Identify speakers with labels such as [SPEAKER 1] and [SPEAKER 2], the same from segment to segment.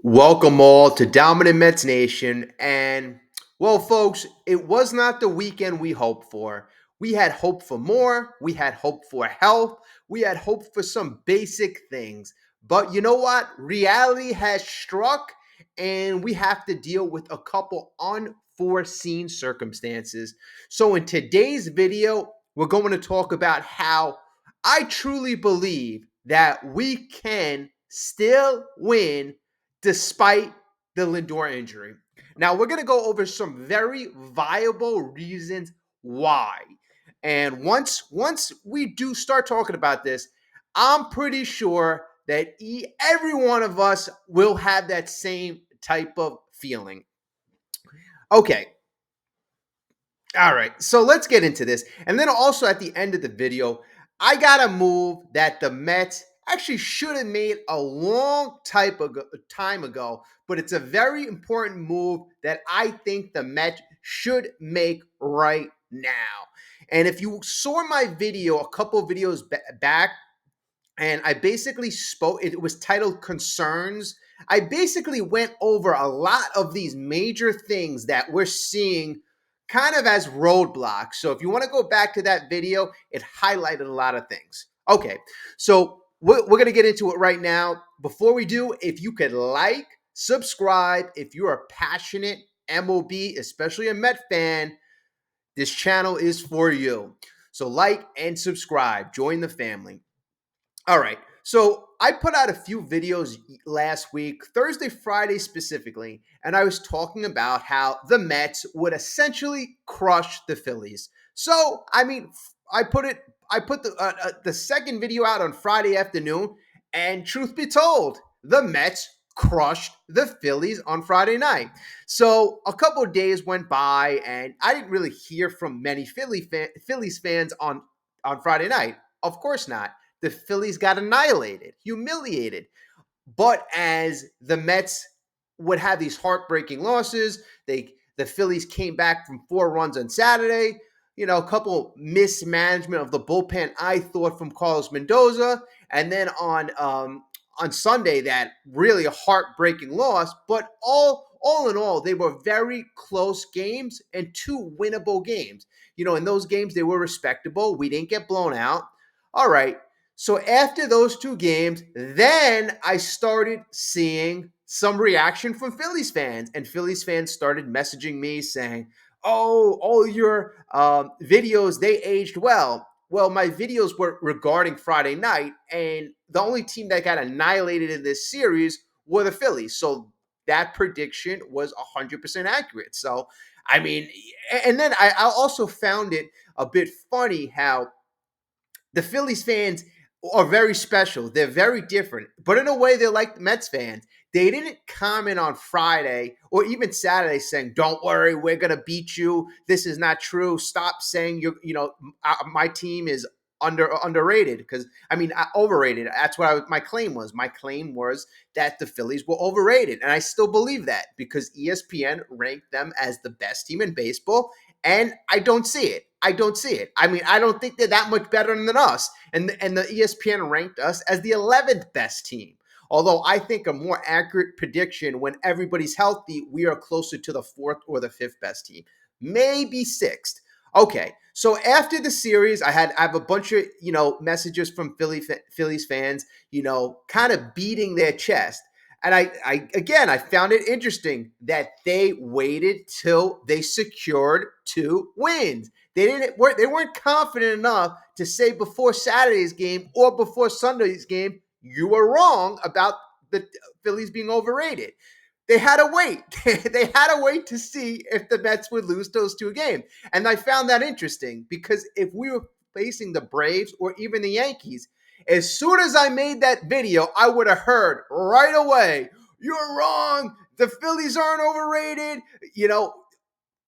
[SPEAKER 1] Welcome all to Dominant Mets Nation. And, well, folks, it was not the weekend we hoped for. We had hope for more. We had hope for health. We had hope for some basic things. But you know what? Reality has struck, and we have to deal with a couple unforeseen circumstances. So, in today's video, we're going to talk about how I truly believe that we can still win despite the LINDOR injury. Now, we're going to go over some very viable reasons why. And once we do start talking about this, I'm pretty sure that every one of us will have that same type of feeling. Okay, all right, so let's get into this. And then also at the end of the video, I got a move that the Mets actually should have made a long time ago, but it's a very important move that I think the Mets should make right now. And if you saw my video a couple videos back, and I basically spoke, it was titled Concerns. I basically went over a lot of these major things that we're seeing kind of as roadblocks. So if you want to go back to that video, it highlighted a lot of things. Okay, so we're going to get into it right now. Before we do, if you could like, subscribe, if you're a passionate MLB, especially a Met fan, this channel is for you. So like and subscribe, join the family. All right. So I put out a few videos last week, Thursday, Friday specifically, and I was talking about how the Mets would essentially crush the Phillies. So, I mean, I put the second video out on Friday afternoon, and truth be told, the Mets crushed the Phillies on Friday night. So a couple of days went by, and I didn't really hear from many Phillies fans on Friday night. Of course not. The Phillies got annihilated, humiliated. But as the Mets would have these heartbreaking losses, the Phillies came back from 4 runs on Saturday. You know, a couple mismanagement of the bullpen, I thought, from Carlos Mendoza, and then on Sunday, that really a heartbreaking loss. But all in all, they were very close games and two winnable games. You know, in those games, they were respectable. We didn't get blown out. All right. So after those two games, then I started seeing some reaction from Phillies fans, and Phillies fans started messaging me saying, "Oh, all your videos, they aged well." Well, my videos were regarding Friday night, and the only team that got annihilated in this series were the Phillies. So that prediction was 100% accurate. So, I mean, and then I also found it a bit funny how the Phillies fans are very special. They're very different, but in a way, they're like the Mets fans. They didn't comment on Friday or even Saturday saying, "Don't worry, we're gonna beat you. This is not true. Stop saying my team is underrated." Because I mean, overrated. That's what my claim was. My claim was that the Phillies were overrated, and I still believe that because ESPN ranked them as the best team in baseball, and I don't see it. I don't see it. I mean, I don't think they're that much better than us. And the ESPN ranked us as the 11th best team. Although I think a more accurate prediction when everybody's healthy, we are closer to the fourth or the fifth best team, maybe sixth. Okay, so after the series, I have a bunch of messages from Phillies fans, kind of beating their chest. And I found it interesting that they waited till they secured 2 wins. They weren't confident enough to say before Saturday's game or before Sunday's game, you were wrong about the Phillies being overrated. They had to wait. They had to wait to see if the Mets would lose those 2 games. And I found that interesting because if we were facing the Braves or even the Yankees, as soon as I made that video, I would have heard right away, "You're wrong. The Phillies aren't overrated."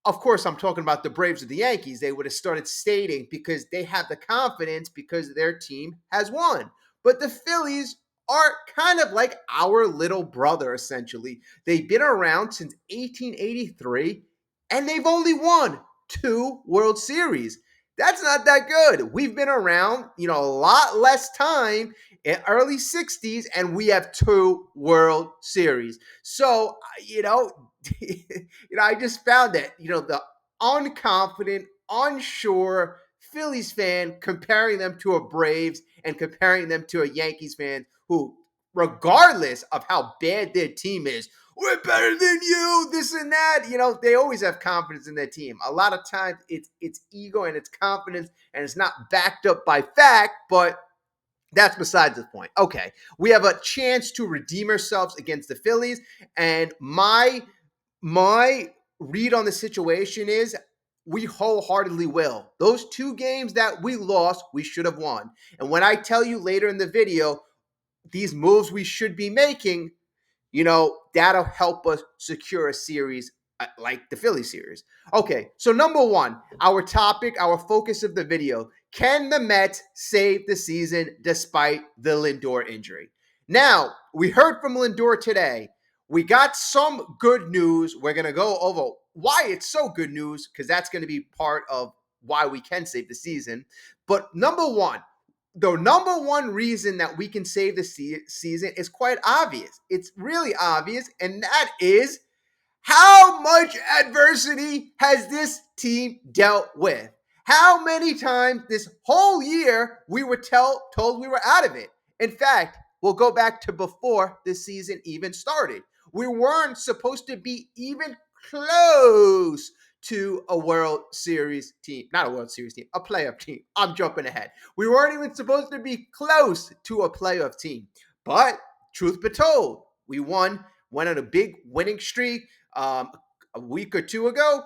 [SPEAKER 1] Of course, I'm talking about the Braves or the Yankees. They would have started stating because they have the confidence because their team has won. But the Phillies are kind of like our little brother, essentially. They've been around since 1883, and they've only won 2 World Series. That's not that good. We've been around, a lot less time in early 60s, and we have 2 World Series. So, I just found that, the unconfident, unsure Phillies fan comparing them to a Braves and comparing them to a Yankees fan who, regardless of how bad their team is, we're better than you, this and that. They always have confidence in their team. A lot of times it's ego and it's confidence, and it's not backed up by fact, but that's besides the point. Okay, we have a chance to redeem ourselves against the Phillies, and my read on the situation is we wholeheartedly will. Those 2 games that we lost, we should have won. And when I tell you later in the video these moves we should be making, that'll help us secure a series like the Philly series. Okay, so number one, our topic, our focus of the video: can the Mets save the season despite the Lindor injury? Now, we heard from Lindor today. We got some good news. We're going to go over why it's so good news, because that's going to be part of why we can save the season. But number one, the number one reason that we can save the season is quite obvious. It's really obvious, and that is how much adversity has this team dealt with? How many times this whole year we were told we were out of it? In fact, we'll go back to before this season even started. We weren't supposed to be even close to a World Series team. Not a World Series team, a playoff team. I'm jumping ahead. We weren't even supposed to be close to a playoff team. But truth be told, we went on a big winning streak a week or 2 ago.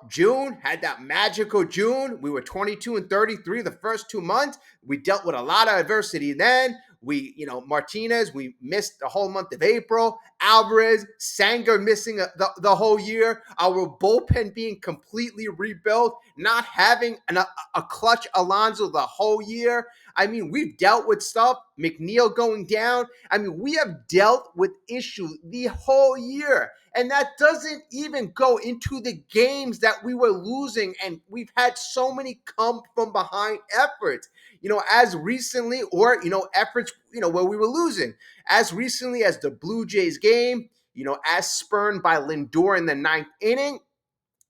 [SPEAKER 1] June had that magical June. We were 22-33 the first 2 months. We dealt with a lot of adversity then. Martinez, we missed the whole month of April. Alvarez, Sanger missing the whole year. Our bullpen being completely rebuilt. Not having a clutch Alonso the whole year. I mean, we've dealt with stuff. McNeil going down. I mean, we have dealt with issues the whole year. And that doesn't even go into the games that we were losing. And we've had so many come from behind efforts, as recently, or, efforts, where we were losing. As recently as the Blue Jays game, as spurned by Lindor in the 9th inning.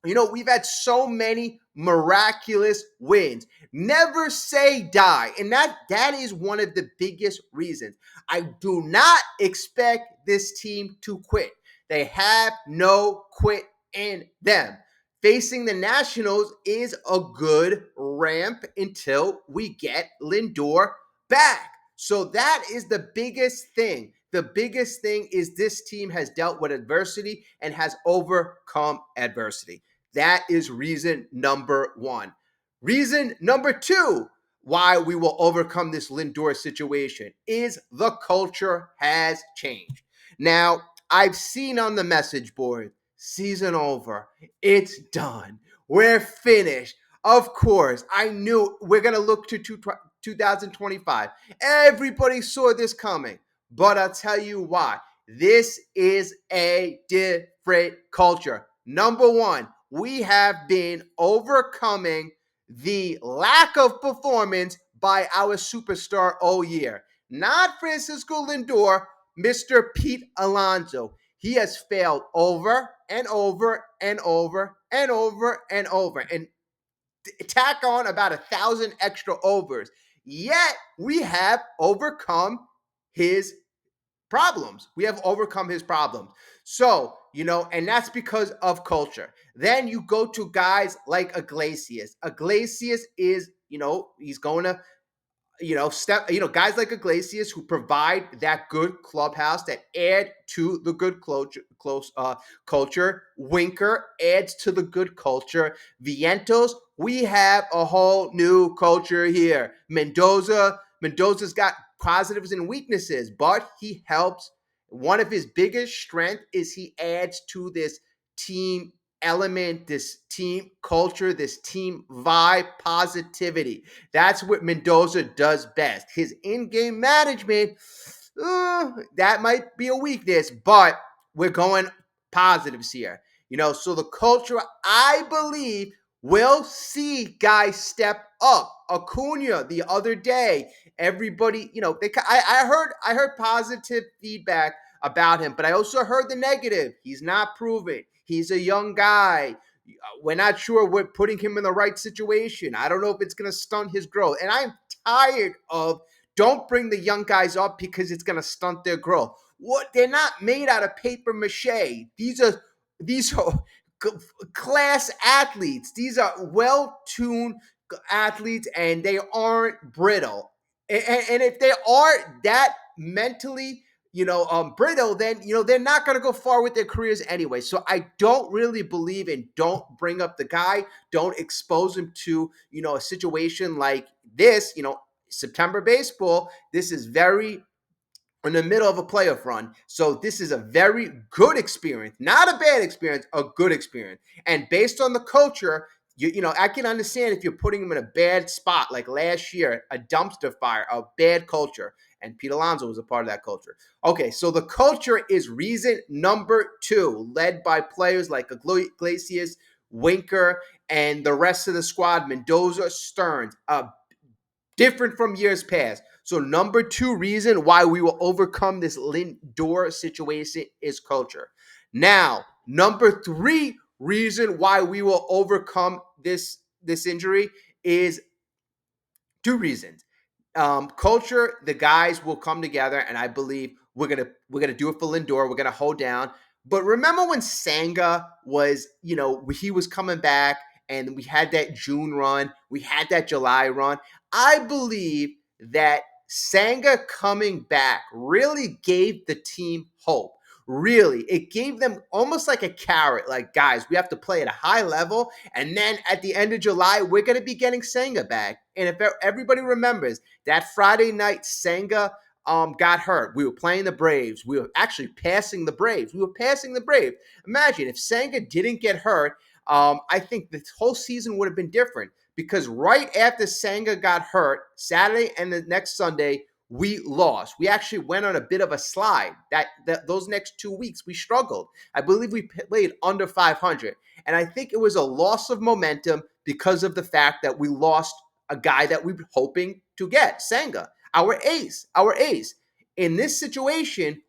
[SPEAKER 1] We've had so many miraculous wins. Never say die. And that is one of the biggest reasons. I do not expect this team to quit. They have no quit in them. Facing the Nationals is a good ramp until we get Lindor back. So that is the biggest thing. The biggest thing is this team has dealt with adversity and has overcome adversity. That is reason number one. Reason number two why we will overcome this Lindor situation is the culture has changed. Now, I've seen on the message board, season over, it's done, we're finished. Of course, I knew we're going to look to 2025. Everybody saw this coming, but I'll tell you why. This is a different culture. Number one, we have been overcoming the lack of performance by our superstar all year. Not Francisco Lindor, Mr. Pete Alonso. He has failed over and over and over and over and over. And tack on about 1,000 extra overs. Yet we have overcome his problems. We have overcome his problems. So, and that's because of culture. Then you go to guys like Iglesias. Iglesias is, he's going to, guys like Iglesias who provide that good clubhouse, that add to the good culture. Winker adds to the good culture. Vientos, we have a whole new culture here. Mendoza's got positives and weaknesses, but he helps. One of his biggest strengths is he adds to this team element, this team culture, this team vibe, positivity. That's what Mendoza does best. His in-game management, that might be a weakness, but we're going positives here. So the culture, I believe, We'll see guys step up. Acuna the other day, everybody, I heard positive feedback about him, but I also heard the negative. He's not proven. He's a young guy. We're not sure we're putting him in the right situation. I don't know if it's going to stunt his growth. And I'm tired of don't bring the young guys up because it's going to stunt their growth. What, they're not made out of paper mache. These are class athletes. These are well-tuned athletes, and they aren't brittle. And if they are that mentally, brittle, then they're not going to go far with their careers anyway. So I don't really believe in don't bring up the guy, don't expose him to a situation like this. September baseball. This is very in the middle of a playoff run. So this is a very good experience, not a bad experience, a good experience. And based on the culture, I can understand if you're putting them in a bad spot like last year, a dumpster fire, a bad culture. And Pete Alonso was a part of that culture. Okay, so the culture is reason number 2, led by players like Iglesias, Winker, and the rest of the squad, Mendoza, Stearns. Different from years past. So number 2 reason why we will overcome this LINDOR situation is culture. Now, number 3 reason why we will overcome this injury is 2 reasons. Culture, the guys will come together, and I believe we're gonna do it for Lindor. We're gonna hold down. But remember when Senga was, he was coming back, and we had that June run, we had that July run. I believe that Senga coming back really gave the team hope. Really, it gave them almost like a carrot. Like, guys, we have to play at a high level, and then at the end of July, we're going to be getting Senga back. And if everybody remembers, that Friday night, Senga got hurt. We were playing the Braves. We were actually passing the Braves. Imagine if Senga didn't get hurt. I think this whole season would have been different, because right after Senga got hurt, Saturday and the next Sunday, we lost. We actually went on a bit of a slide. Those next 2 weeks, we struggled. I believe we played under 500. And I think it was a loss of momentum because of the fact that we lost a guy that we were hoping to get, Senga, our ace. In this situation,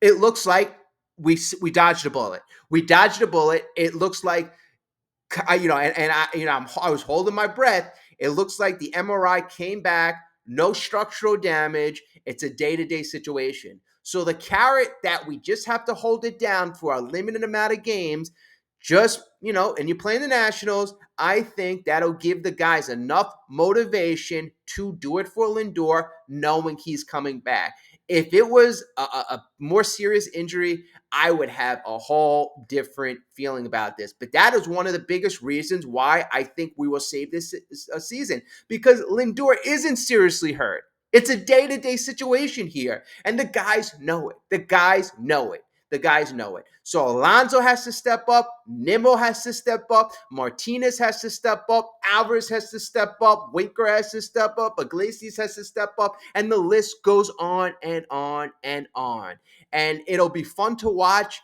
[SPEAKER 1] it looks like we dodged a bullet. It looks like, I was holding my breath. It looks like the MRI came back, no structural damage. It's a day-to-day situation. So the carrot that we just have to hold it down for a limited amount of games, and you're playing the Nationals, I think that'll give the guys enough motivation to do it for Lindor, knowing he's coming back. If it was a more serious injury, I would have a whole different feeling about this. But that is one of the biggest reasons why I think we will save this season, because Lindor isn't seriously hurt. It's a day-to-day situation here, and the guys know it. The guys know it. So Alonso has to step up. Nimmo has to step up. Martinez has to step up. Alvarez has to step up. Winker has to step up. Iglesias has to step up. And the list goes on and on and on. And it'll be fun to watch,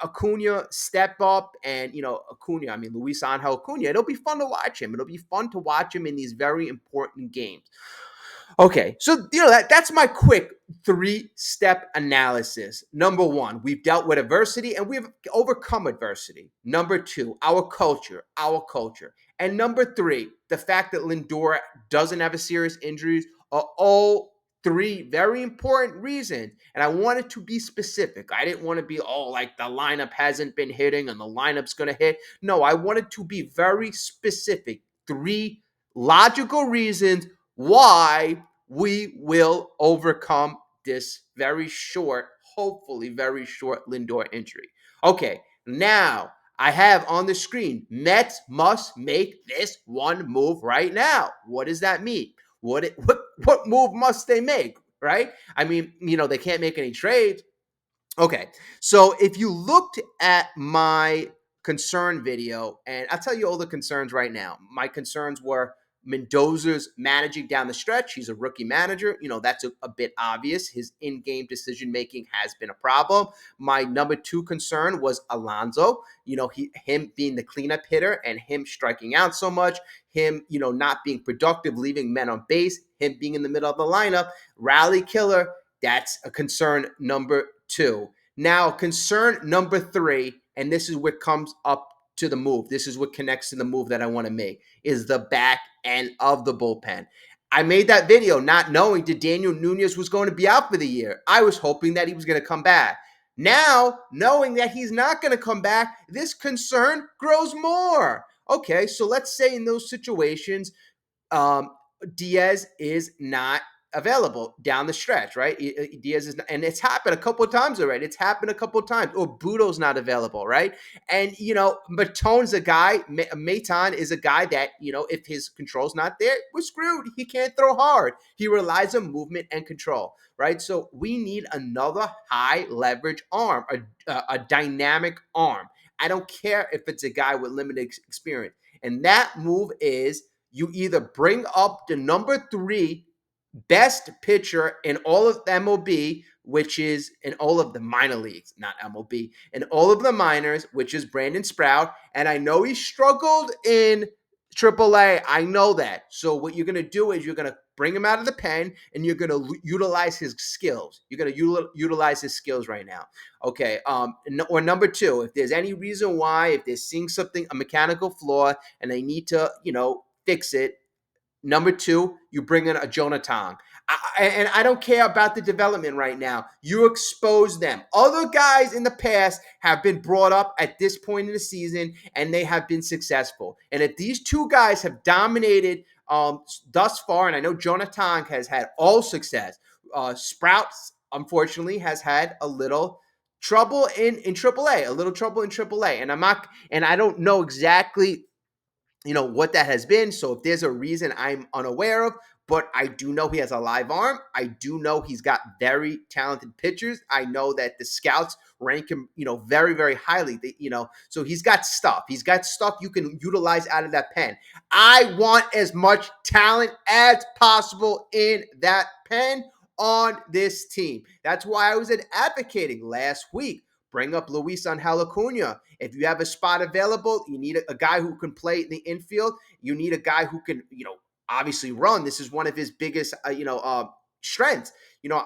[SPEAKER 1] Acuna step up, and, Luis Angel Acuna. It'll be fun to watch him. It'll be fun to watch him in these very important games. Okay, so that's my quick 3-step analysis. Number 1, we've dealt with adversity and we've overcome adversity. Number 2, our culture. And number 3, the fact that Lindor doesn't have a serious injuries are all 3 very important reasons. And I wanted to be specific. I didn't want to be, like the lineup hasn't been hitting and the lineup's going to hit. No, I wanted to be very specific. 3 logical reasons why we will overcome this hopefully very short Lindor injury. Okay, now I have on the screen, Mets must make this one move right now. What does that mean? What move must they make, right? I mean, they can't make any trades. Okay, so if you looked at my concern video, and I'll tell you all the concerns right now. My concerns were Mendoza's managing down the stretch. He's a rookie manager. That's a bit obvious. His in-game decision-making has been a problem. My number two concern was Alonso. Him being the cleanup hitter and him striking out so much, him, not being productive, leaving men on base, him being in the middle of the lineup, rally killer. That's a concern number two. Now, concern number three, and this is what comes up to the move. This is what connects to the move that I want to make, is the back end of the bullpen. I made that video not knowing that Daniel Nunez was going to be out for the year. I was hoping that he was going to come back. Now, knowing that he's not going to come back, this concern grows more. Okay, so let's say in those situations, um, Diaz is not available down the stretch, right? Diaz is, and it's happened a couple of times already. It's happened a couple of times. Or Budo's not available, right? And Matone's a guy. Maton is a guy that if his control's not there, we're screwed. He can't throw hard. He relies on movement and control, right? So we need another high leverage arm, a dynamic arm. I don't care if it's a guy with limited experience, and that move is, you either bring up the number three best pitcher in all of MLB, which is in all of the minor leagues, not MLB, in all of the minors, which is Brandon Sprout. And I know he struggled in AAA. I know that. So what you're going to do is you're going to bring him out of the pen and you're going to utilize his skills. You're going to utilize his skills right now. Okay. Or number two, if there's any reason why, if they're seeing something, a mechanical flaw, and they need to, fix it. Number two, you bring in a JONAH. And I don't care about the development right now. You expose them. Other guys in the past have been brought up at this point in the season, and they have been successful. And if these two guys have dominated thus far, and I know JONAH has had all success, Sprouts, unfortunately, has had a little trouble in AAA, a little trouble in AAA. And I don't know exactly what that has been. So if there's a reason I'm unaware of, but I do know he has a live arm. I do know he's got very talented pitchers. I know that the scouts rank him, very, very highly. So he's got stuff. He's got stuff you can utilize out of that pen. I want as much talent as possible in that pen on this team. That's why I was advocating last week. Bring up Luis Angel Acuna. If you have a spot available, you need a guy who can play in the infield. You need a guy who can, obviously run. This is one of his biggest, strengths.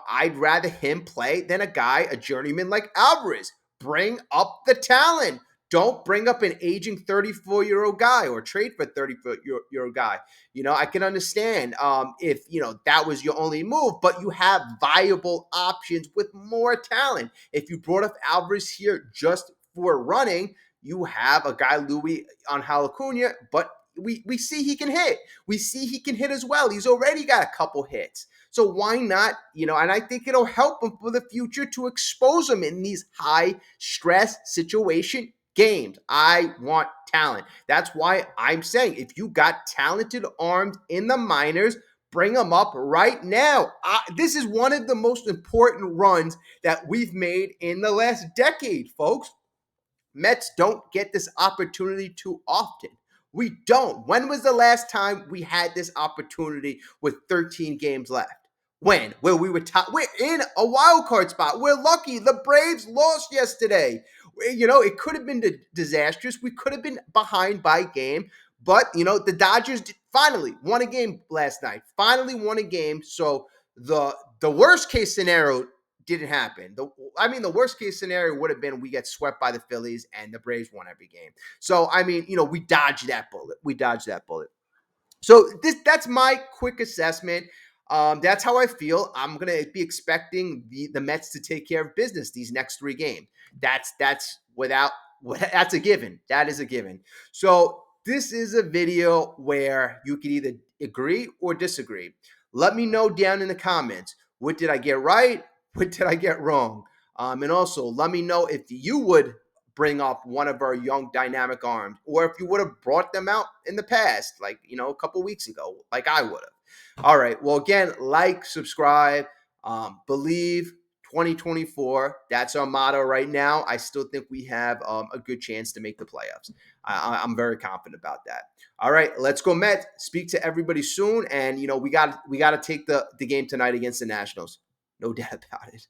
[SPEAKER 1] I'd rather him play than a journeyman like Alvarez. Bring up the talent. Don't bring up an aging 34-year-old guy or trade for a 34-year-old guy. I can understand if, that was your only move, but you have viable options with more talent. If you brought up Alvarez here just for running, you have a guy, Luis Angel Acuna, but we see he can hit. We see he can hit as well. He's already got a couple hits. So why not, and I think it'll help him for the future to expose him in these high stress situation games. I want talent. That's why I'm saying if you got talented arms in the minors, bring them up right now. This is one of the most important runs that we've made in the last decade, folks. Mets don't get this opportunity too often. We don't. When was the last time we had this opportunity with 13 games left? When? Where we were we're in a wild card spot. We're lucky. The Braves lost yesterday. It could have been disastrous. We could have been behind by game. But, the Dodgers finally won a game last night. Finally won a game. So the worst case scenario didn't happen. The worst case scenario would have been we get swept by the Phillies and the Braves won every game. So, we dodged that bullet. So that's my quick assessment. That's how I feel. I'm going to be expecting the Mets to take care of business these next three games. That's a given. That is a given. So this is a video where you can either agree or disagree. Let me know down in the comments. What did I get right? What did I get wrong? And also let me know if you would bring up one of our young dynamic arms, or if you would have brought them out in the past, like, a couple weeks ago, like I would have. All right. Well, again, like, subscribe, believe 2024. That's our motto right now. I still think we have a good chance to make the playoffs. I'm very confident about that. All right, let's go Mets. Speak to everybody soon, and we got to take the game tonight against the Nationals. No doubt about it.